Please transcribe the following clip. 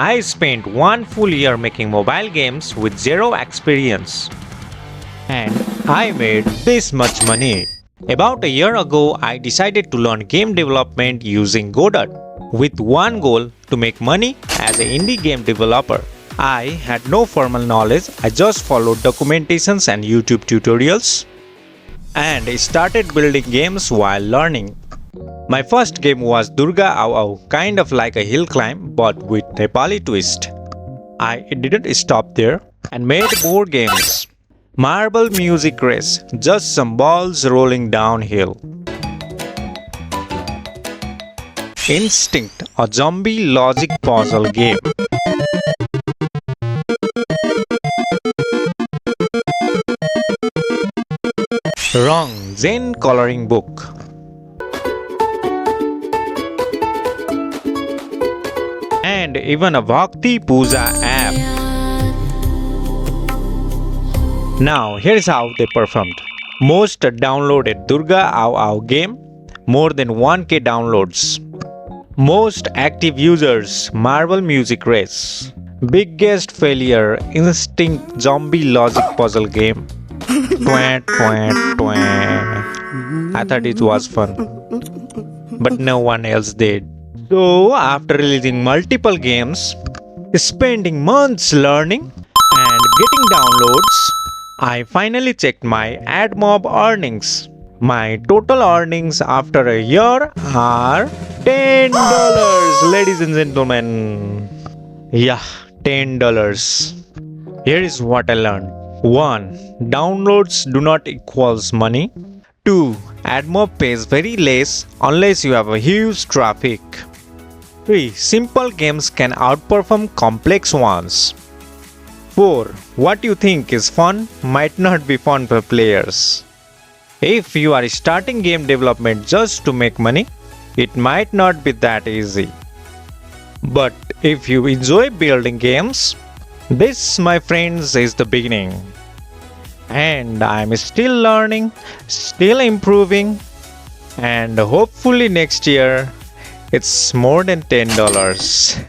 I spent 1 full year making mobile games with zero experience. And I made this much money. About a year ago, I decided to learn game development using Godot with one goal to make money as an indie game developer. I had no formal knowledge, I just followed documentations and YouTube tutorials and started building games while learning. My first game was Durga Aau Aau, kind of like a hill climb but with Nepali twist. I didn't stop there and made more games. Marble music race, just some balls rolling downhill. Instinct, a zombie logic puzzle game. Wrong, Zen coloring book. And even a Bhakti Pooja app. Now, here's how they performed. Most downloaded Durga Aau Aau game, more than 1K downloads. Most active users, Marble Music Race. Biggest failure, Instinct Zombie Logic Puzzle Game. Twat, twat, twat. I thought it was fun, but no one else did. So, after releasing multiple games, spending months learning, and getting downloads, I finally checked my AdMob earnings. My total earnings after a year are $10, ladies and gentlemen. Yeah, $10. Here is what I learned. 1. Downloads do not equals money. 2. AdMob pays very less unless you have a huge traffic. 3. Simple games can outperform complex ones. 4. What you think is fun might not be fun for players. If you are starting game development just to make money, it might not be that easy. But if you enjoy building games, this, my friends, is the beginning. And I'm still learning, still improving, and hopefully next year it's more than $10.